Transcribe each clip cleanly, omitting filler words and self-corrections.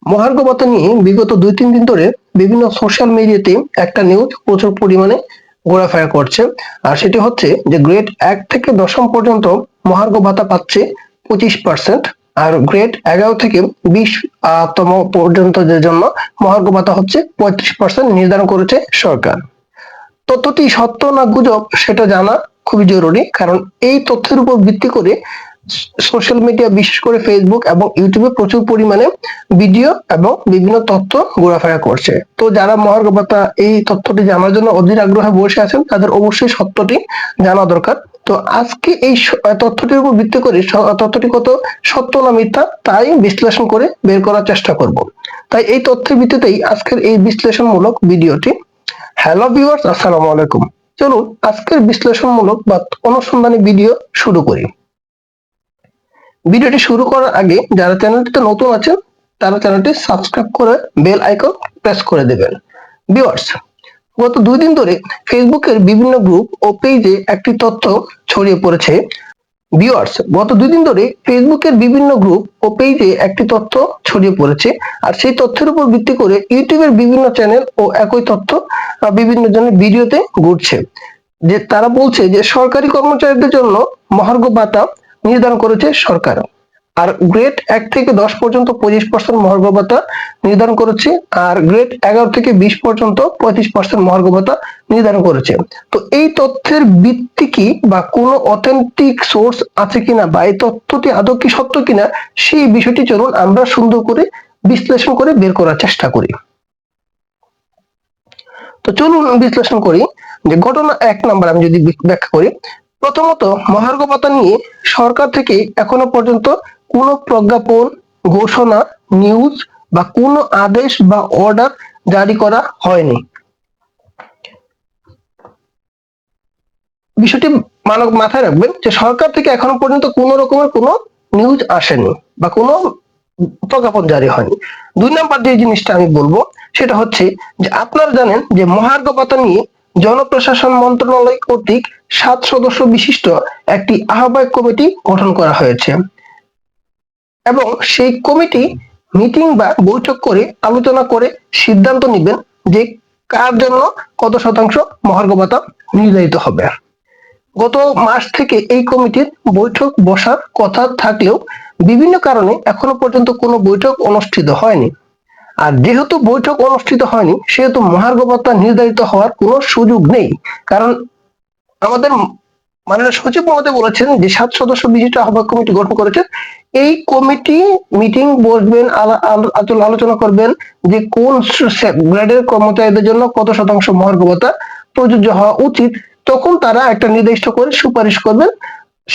মহার্ঘ ভাতা নিয়ে বিগত ২-৩ দিন ধরে বিভিন্ন সোশ্যাল মিডিয়াতে একটা নিউজ প্রচুর পরিমাণে ঘোরাফেরা করছে। আর সেটি হচ্ছে যে গ্রেড ১ থেকে ১০ম পর্যন্ত মহার্ঘ ভাতা পাচ্ছে ২৫%, আর গ্রেড ১১ থেকে ২০ তম পর্যন্তদের জন্য মহার্ঘ ভাতা হচ্ছে ৩৫% নির্ধারণ করেছে সরকার। তথ্যটি সত্য না গুজব সেটা জানা খুবই জরুরি, কারণ এই তথ্যের উপর ভিত্তি করে সোশ্যাল মিডিয়া বিশেষ করে ফেসবুক এবং ইউটিউবে প্রচুর পরিমাণে ভিডিও এবং বিভিন্ন তথ্য ঘোরাফেরা করছে। তো যারা মহার্ঘ ভাতা এই তথ্যটি জানার জন্য অধীর আগ্রহে বসে আছেন তাদের অবশ্যই সত্যটি জানা দরকার। তো আজকে এই তথ্যটির উপর ভিত্তি করে তথ্যটি কত সত্য না মিথ্যা তাই বিশ্লেষণ করে বের করার চেষ্টা করব। তাই এই তথ্যের ভিত্তিতেই আজকের এই বিশ্লেষণমূলক ভিডিওটি। হ্যালো ভিউয়ার্স, আসসালামু আলাইকুম। চলুন আজকের বিশ্লেষণমূলক বা অনুসন্ধানী ভিডিও শুরু করি। ভিডিওটি শুরু করার আগে যারা চ্যানেলটিতে নতুন আছেন তারা চ্যানেলটি সাবস্ক্রাইব করে বেল আইকন প্রেস করে দেবেন। ভিউয়ার্স, গত ২ দিন ধরে ফেসবুকের বিভিন্ন গ্রুপ ও পেজে একটি তথ্য ছড়িয়ে পড়েছে। ফেসবুকের বিভিন্ন গ্রুপ ও পেজে একটি তথ্য ছড়িয়ে পড়েছে, আর সেই তথ্যের উপর ভিত্তি করে ইউটিউবের বিভিন্ন চ্যানেল ও একই তথ্য বিভিন্ন জনের ভিডিওতে ঘুরছে। যে তারা বলছে যে সরকারি কর্মচারীদের জন্য মহার্ঘ ভাতা নির্ধারণ করেছে সরকার, আর গ্রেড ১ থেকে ১০ পর্যন্ত ২৫% মহার্ঘ ভাতা নির্ধারণ করেছে, আর গ্রেড ১১ থেকে ২০ পর্যন্ত ৩৫% মহার্ঘ ভাতা নির্ধারণ করেছে। তো এই তথ্যের ভিত্তি কি বা কোনো অথেন্টিক সোর্স আছে কিনা বা এই তথ্যটি আদৌ কি সত্য কিনা সেই বিষয়টি চলুন আমরা সুন্দর করে বিশ্লেষণ করে বের করার চেষ্টা করি। তো চলুন বিশ্লেষণ করি যে ঘটনা ১ নাম্বার আমি যদি ব্যাখ্যা করি। প্রথমত, মহার্ঘ ভাতা নিয়ে সরকার থেকে এখনো পর্যন্ত কোনো প্রজ্ঞাপন, ঘোষণা, নিউজ বা কোনো আদেশ বা অর্ডার জারি করা হয়নি। বিষয়টি মাথায় রাখবেন যে সরকার থেকে এখনো পর্যন্ত কোনো রকমের কোনো নিউজ আসেনি বা কোনো প্রজ্ঞাপন জারি হয়নি। ২ নাম্বার যে জিনিসটা আমি বলবো সেটা হচ্ছে যে আপনারা জানেন যে মহার্ঘ ভাতা নিয়ে জনপ্রশাসন মন্ত্রণালয় কর্তৃক ৭ সদস্য বিশিষ্ট একটি আহ্বায়ক কমিটি গঠন করা হয়েছে এবং সেই কমিটি মিটিং বা বৈঠক করে আলোচনা করে সিদ্ধান্ত নেবেন যে কার জন্য কত শতাংশ মহার্ঘ ভাতা নির্ধারিত হবে। গত মাস থেকে এই কমিটির বৈঠক বসার কথা থাকলেও বিভিন্ন কারণে এখনো পর্যন্ত কোনো বৈঠক অনুষ্ঠিত হয়নি। আর যেহেতু বৈঠক অনুষ্ঠিত হয়নি সেহেতু মহার্ঘ ভাতা নির্ধারিত হওয়ার কোনো সুযোগ নেই, কারণ আমাদের মাননীয় সচিব মহোদয় বলেছেন যে ৭ সদস্য বিশিষ্ট আহ্বায়ক কমিটি গঠন করেছেন। এই কমিটি মিটিং বসবেন, আলোচনা করবেন যে কোন গ্রেডের কর্মচারীদের জন্য কত শতাংশ মহার্ঘ ভাতা প্রযোজ্য হওয়া উচিত। তখন তারা একটা নির্দিষ্ট করে সুপারিশ করবেন,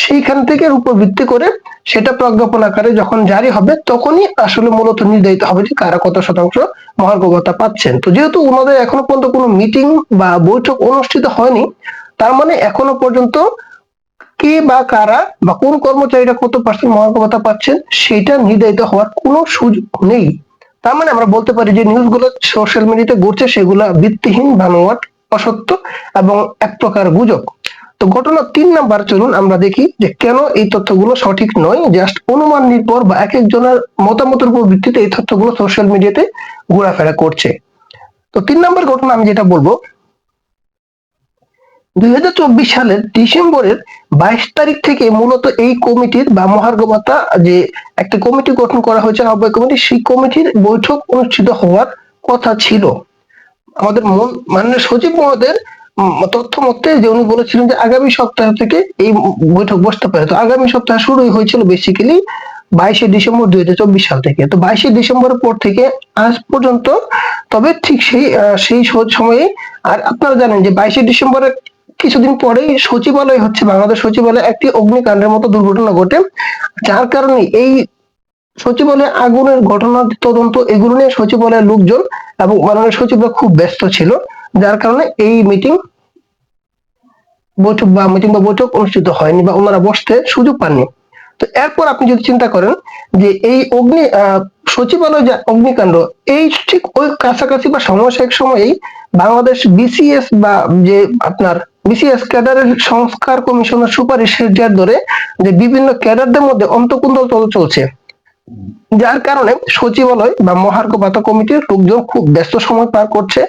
সেইখান থেকে উপর ভিত্তি করে সেটা প্রজ্ঞাপন আকারে যখন জারি হবে তখনই আসলে মূলত নির্ধারিত হবে যে কারা কত শতাংশ মহার্ঘ ভাতা পাচ্ছেন। তো যেহেতু ওনাদের এখনো পর্যন্ত কোনো মিটিং বা বৈঠক অনুষ্ঠিত হয়নি, তার মানে এখনো পর্যন্ত কে বা কারা বা কোন কর্মচারীরা কত পার্সেন্ট মহার্ঘ ভাতা পাচ্ছেন সেটা নির্ধারিত হওয়ার কোনো সুযোগ নেই। তার মানে আমরা বলতে পারি যে নিউজগুলো সোশ্যাল মিডিয়াতে ঘুরছে সেগুলা ভিত্তিহীন, বানোয়াট, অসত্য এবং এক প্রকার গুজব। তো ঘটনা ৩ নাম্বার চলুন আমরা দেখি যে কেন এই তথ্যগুলো সঠিক নয়, জাস্ট অনুমান নির্ভর বা এক একজনের মতামতের উপর ভিত্তিতে এই তথ্যগুলো সোশ্যাল মিডিয়াতে ঘোরাফেরা করছে। তো ৩ নাম্বার ঘটনা আমি যেটা বলবো, ২০২৪ সালের ডিসেম্বরের ২২ তারিখ থেকে মূলত এই কমিটির বা মহার্ঘ ভাতা যে একটা কমিটি গঠন করা হয়েছে আহ্বায়ক কমিটি, সেই কমিটির বৈঠক অনুষ্ঠিত হওয়ার কথা ছিল। আমাদের মাননীয় সচিব মহোদয়ের তথ্য মতে যে উনি বলেছিলেন যে আগামী সপ্তাহ থেকে এই বৈঠক বসতে পারে। তো আগামী সপ্তাহ শুরুই হয়েছিল বেসিক্যালি ২২শে ডিসেম্বর ২০২৪ সাল থেকে। তো ২২শে ডিসেম্বরের পর থেকে আজ পর্যন্ত, তবে ঠিক সেই সময়ে, আর আপনারা জানেন যে ২২শে ডিসেম্বরের কিছুদিন পরেই সচিবালয় হচ্ছে বাংলাদেশ সচিবালয়ে একটি অগ্নিকাণ্ডের মতো দুর্ঘটনা ঘটে, যার কারণে এই সচিবালয়ে আগুনের ঘটনা তদন্ত এগুলো নিয়ে সচিবালয়ের লোকজন এবং মাননীয় সচিবরা খুব ব্যস্ত ছিল, যার কারণে এই বৈঠক অনুষ্ঠিত হয়নি বা ওনারা বসতে সুযোগ পাননি। তো এরপর আপনি যদি চিন্তা করেন যে এই সচিবালয় যে অগ্নিকাণ্ড, এই ঠিক ওই কাছাকাছি বা সমসাময়িক সময়েই বাংলাদেশ বিসিএস বা যে আপনার বিসিএস ক্যাডারের সংস্কার কমিশনের সুপারিশের জের ধরে যে বিভিন্ন ক্যাডারদের মধ্যে অন্তর্কুন্দল চলছে। যার কারণে সচিবালয় বা মহার্ঘ ভাতা কমিটির লোকজন খুব ব্যস্ত সময় পার করছে,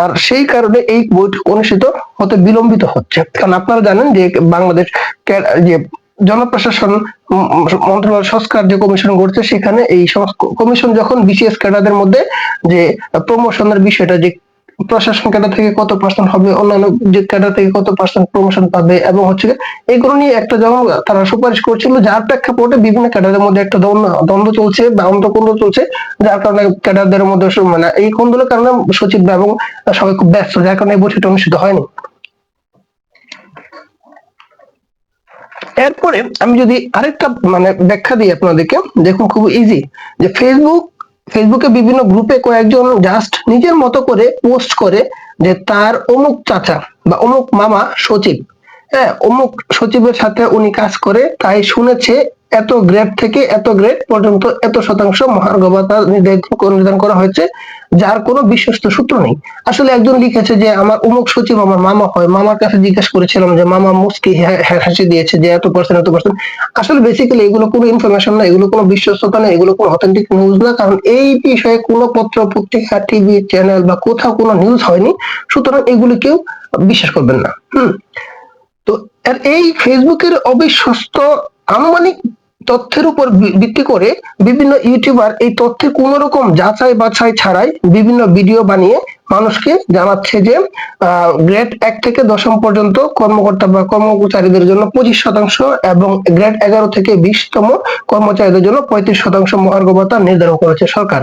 আর সেই কারণে এই বৈঠক অনুষ্ঠিত হতে বিলম্বিত হচ্ছে। কারণ আপনারা জানেন যে বাংলাদেশ যে জনপ্রশাসন মন্ত্রণালয় সংস্কার যে কমিশন করছে, সেখানে এই কমিশন যখন বিসিএস ক্যাডারদের মধ্যে যে প্রমোশনের বিষয়টা, যে প্রশাসন ক্যাডার থেকে কত পার্সেন্ট হবে, অন্যান্য যে ক্যাডার থেকে কত পার্সেন্ট প্রমোশন পাবে, এবং হচ্ছে এগুলো নিয়ে একটা যখন তারা সুপারিশ করছিল, যার প্রেক্ষাপটে বিভিন্ন ক্যাডারের মধ্যে একটা দ্বন্দ্ব চলছে বা অন্তর্দ্বন্দ্ব চলছে, যার কারণে ক্যাডারদের মধ্যে মানে এই কোন্দলের কারণে সচিব এবং সবাই খুব ব্যস্ত, যার কারণে এই বৈঠকটা অনুষ্ঠিত হয়নি। এরপরে আমি যদি আরেকটা মানে ব্যাখ্যা দিই আপনাদেরকে, দেখুন খুব ইজি, যে ফেসবুকে বিভিন্ন গ্রুপে কয়েকজন জাস্ট নিজের মতো করে পোস্ট করে যে তার অমুক চাচা বা অমুক মামা সচিব, হ্যাঁ অমুক সচিবের সাথে উনি কাজ করে, তাই শুনেছে এত গ্রেড থেকে এত গ্রেড পর্যন্ত এত শতাংশ মহার্ঘ ভাতা নির্ধারণ করা হয়েছে, যার কোনো বিশ্বস্ত সূত্র নেই। আসলে একজন লিখেছে যে আমার অমুক সচিব আমার মামা হয়, মামার কাছে জিজ্ঞেস করেছিলাম যে মামা মুস্কি হাসি দিয়েছে যে এত পার্সেন্ট এত পার্সেন্ট। আসলে বেসিক্যালি এগুলো কোনো ইনফরমেশন না, এগুলো কোনো বিশ্বস্ততা না, এগুলো কোনো অথেন্টিক নিউজ না, কারণ এই বিষয়ে কোনো পত্র পত্রিকা টিভি চ্যানেল বা কোথাও কোনো নিউজ হয়নি, সুতরাং এগুলো কেউ বিশ্বাস করবেন না। তো আর এই ফেসবুকের অবিশ্বস্ত আনুমানিক তথ্যের উপর ভিত্তি করে বিভিন্ন ইউটিউবার এই তথ্যের কোন রকম যাচাই বাছাই ছাড়াই বিভিন্ন ভিডিও বানিয়ে মানুষকে জানাচ্ছে যে গ্রেড 1 থেকে 10ম পর্যন্ত কর্মকর্তা বা কর্মচারীদের জন্য 25% এবং গ্রেড 11 থেকে 20তম কর্মচারীদের জন্য 35% মহার্ঘ ভাতা নির্ধারণ করেছে সরকার।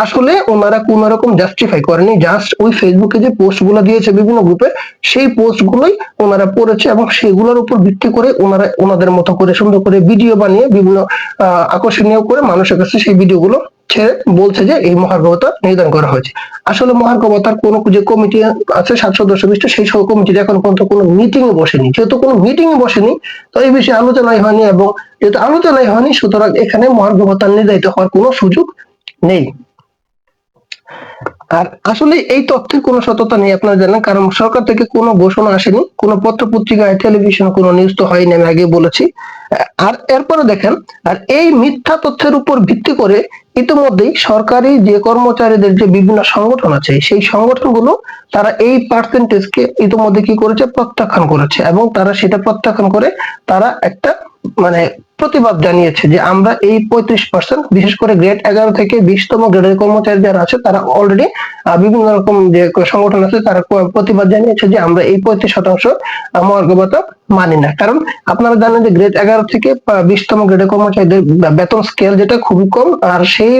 আসলে ওনারা কোন রকম জাস্টিফাই করেনি, জাস্ট ওই ফেসবুকে যে পোস্ট গুলো দিয়েছে বিভিন্ন গ্রুপে, সেই পোস্ট গুলোই ওনারা পড়েছে এবং সেগুলোর উপর ভিত্তি করে ওনারা ওনাদের মতো করে সুন্দর করে ভিডিও বানিয়ে বিভিন্ন আকর্ষণীয় করে মানুষের কাছে সেই ভিডিওগুলো ছেড়ে বলছে যে এই মহার্ঘ ভাতা নির্ধারণ করা হয়েছে। আসলে মহার্ঘ ভাতার কোন যে কমিটি আছে 7 সদস্য বিশিষ্ট, সেই সব কমিটি এখন পর্যন্ত কোনো মিটিং এ বসেনি। যেহেতু কোনো মিটিং এ বসেনি, তো এই বিষয়ে আলোচনাই হয়নি, এবং যেহেতু আলোচনাই হয়নি, সুতরাং এখানে মহার্ঘ ভাতা নির্ধারিত হওয়ার কোনো সুযোগ নেই। আর আসলে এই তথ্যের কোনো সত্যতা নেই, আপনারা জানেন, কারণ সরকার থেকে কোনো ঘোষণা আসেনি, কোনো পত্র পত্রিকায় টেলিভিশন কোনো নিউজ তো হয়নি, আমি আগে বলেছি। আর এরপরে দেখেন, আর এই মিথ্যা তথ্যের উপর ভিত্তি করে ইতিমধ্যেই সরকারি যে কর্মচারীদের যে বিভিন্ন সংগঠন আছে, সেই সংগঠনগুলো তারা এই পার্সেন্টেজকে ইতিমধ্যে কি করেছে, প্রত্যাখ্যান করেছে, এবং তারা সেটা প্রত্যাখ্যান করে তারা একটা মানে প্রতিবাদ জানিয়েছে যে আমরা এই 35%, বিশেষ করে গ্রেড 11 থেকে 20তম গ্রেডের কর্মচারী যারা আছে তারা অলরেডি বিভিন্ন রকম যে সংগঠন আছে তারা প্রতিবাদ জানিয়েছে যে আমরা এই 35% মহার্ঘ ভাতা মানি না। কারণ আপনারা জানেন যে গ্রেড 11 থেকে 20তম গ্রেডের কর্মচারীদের বেতন স্কেল যেটা খুবই কম, আর সেই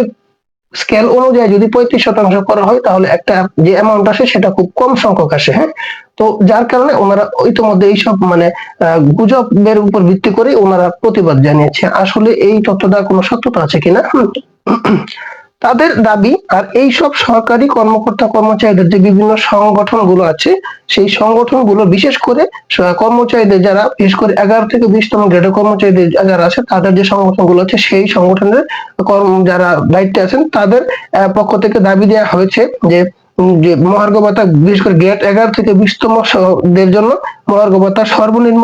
স্কেল অনুযায়ী যদি 35% করা হয় তাহলে একটা যে অ্যামাউন্ট আসে সেটা খুব কম সংখ্যক আসে। হ্যাঁ, তো যার কারণে ওনারা ইতিমধ্যে এইসব মানে গুজবের উপর ভিত্তি করে ওনারা প্রতিবাদ জানিয়েছে। আসলে এই তথ্যটা কোনো সত্যতা আছে কিনা তাদের দাবি। আর এই সব সরকারি কর্মকর্তা কর্মচারীদের যে বিভিন্ন সংগঠনগুলো আছে, সেই সংগঠনগুলো বিশেষ করে কর্মচারীদের যারা বিশেষ করে 11 থেকে 20তম গ্রেডের কর্মচারীদের যারা আছে তাদের যে সংগঠনগুলো আছে, সেই সংগঠনের যারা দায়িত্বে আছেন তাদের পক্ষ থেকে দাবি দেওয়া হয়েছে যে যে মহার্ঘ ভাতা বিশেষ করে গ্রেড 11 থেকে 20তম দের জন্য মহার্ঘ ভাতা সর্বনিম্ন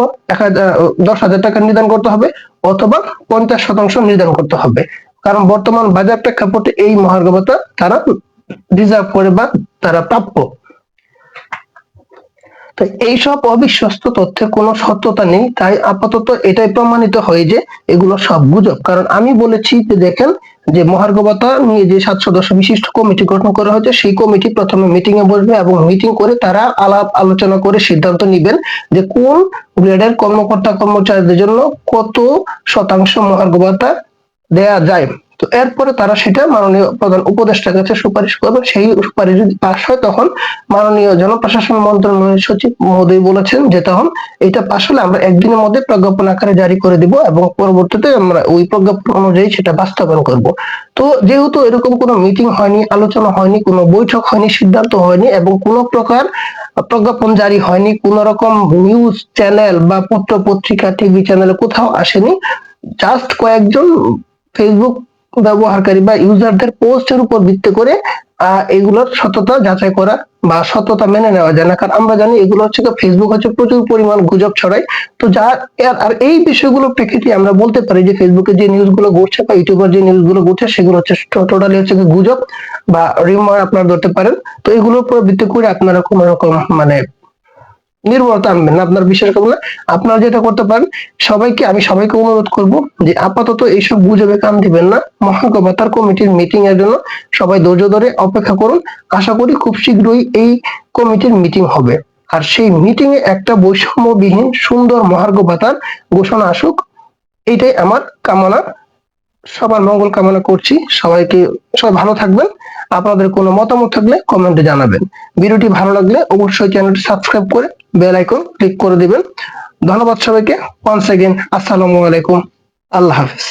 10,000 টাকা নির্ধারণ করতে হবে, অথবা 50% নির্ধারণ করতে হবে। কারণ বর্তমান বাজার প্রেক্ষাপটে এই মহার্ঘ ভাতা তারা ডিজার্ভ করে বা তারা প্রাপ্য। তো এইসব অবিশ্বস্ত তথ্যের কোনো সত্যতা নেই, তাই আপাতত এটাই প্রমাণিত হয় যে এগুলো সব গুজব। কারণ আমি বলেছি যে দেখেন, যে মহার্ঘ ভাতা নিয়ে যে 7 সদস্য বিশিষ্ট কমিটি গঠন করা হয়েছে, সেই কমিটি প্রথমে মিটিং এ বসবে এবং মিটিং করে তারা আলাপ আলোচনা করে সিদ্ধান্ত নিবেন যে কোন গ্রেডের কর্মকর্তা কর্মচারীদের জন্য কত শতাংশ মহার্ঘ ভাতা দেয়া যায়। তো এরপরে তারা সেটা মাননীয় প্রধান উপদেষ্টার কাছে সুপারিশ করবে। সেই সুপারিশ যদি পাশ হয়, তখন মাননীয় জনপ্রশাসন মন্ত্রণালয়ের সচিব মহোদয় বলেছেন যে তখন এটা পাশ হলে আমরা একদিনের মধ্যে প্রজ্ঞাপন আকারে জারি করে দিব এবং পরবর্তীতে আমরা ওই প্রজ্ঞাপন অনুযায়ী সেটা বাস্তবায়ন করব। তো যেহেতু এরকম কোনো মিটিং হয়নি, আলোচনা হয়নি, কোনো বৈঠক হয়নি, সিদ্ধান্ত হয়নি এবং কোনো প্রকার প্রজ্ঞাপন জারি হয়নি, কোন রকম নিউজ চ্যানেল বা পত্র পত্রিকা টিভি চ্যানেলে কোথাও আসেনি, জাস্ট কয়েকজন ফেসবুক ব্যবহারকারী বা ইউজারদের পোস্টের উপর ভিত্তি করে এগুলোর সত্যতা যাচাই করা বা সত্যতা মেনে নেওয়া যায় না। কারণ আমরা জানি এগুলো হচ্ছে ফেসবুক হচ্ছে প্রচুর পরিমাণ গুজব ছড়ায়। তো আর এই বিষয়গুলো প্রেক্ষিতে আমরা বলতে পারি যে ফেসবুকে যে নিউজ গুলো ঘটছে বা ইউটিউবের যে নিউজ গুলো ঘটছে সেগুলো হচ্ছে টোটালি হচ্ছে গুজব বা রিউমার আপনারা ধরতে পারেন। তো এগুলোর উপর ভিত্তি করে আপনারা কোন রকম মানে নির্ভরতা আনবেন না, আপনার বিশ্বাস করবেন না। আপনারা যেটা করতে পারেন, আমি সবাইকে অনুরোধ করব যে আপাতত এইসব গুজবে কান দিবেন না। মহানগর বেতার কমিটির মিটিং এর জন্য সবাই ধৈর্য ধরে অপেক্ষা করুন। আশা করি খুব শীঘ্রই এই কমিটির মিটিং হবে, আর সেই মিটিং এ একটা বৈষম্যবিহীন সুন্দর মহার্ঘ ভাতার ঘোষণা আসুক, এইটাই আমার কামনা। সবার মঙ্গল কামনা করছি। সবাই ভালো থাকবেন। আপনাদের কোনো মতামত থাকলে কমেন্টে জানাবেন। ভিডিওটি ভালো লাগলে অবশ্যই চ্যানেলটি সাবস্ক্রাইব করে বেল আইকন ক্লিক করে দিবেন। ধন্যবাদ সবাইকে। ওয়ান্স এগেইন আসসালামু আলাইকুম। আল্লাহ হাফেজ।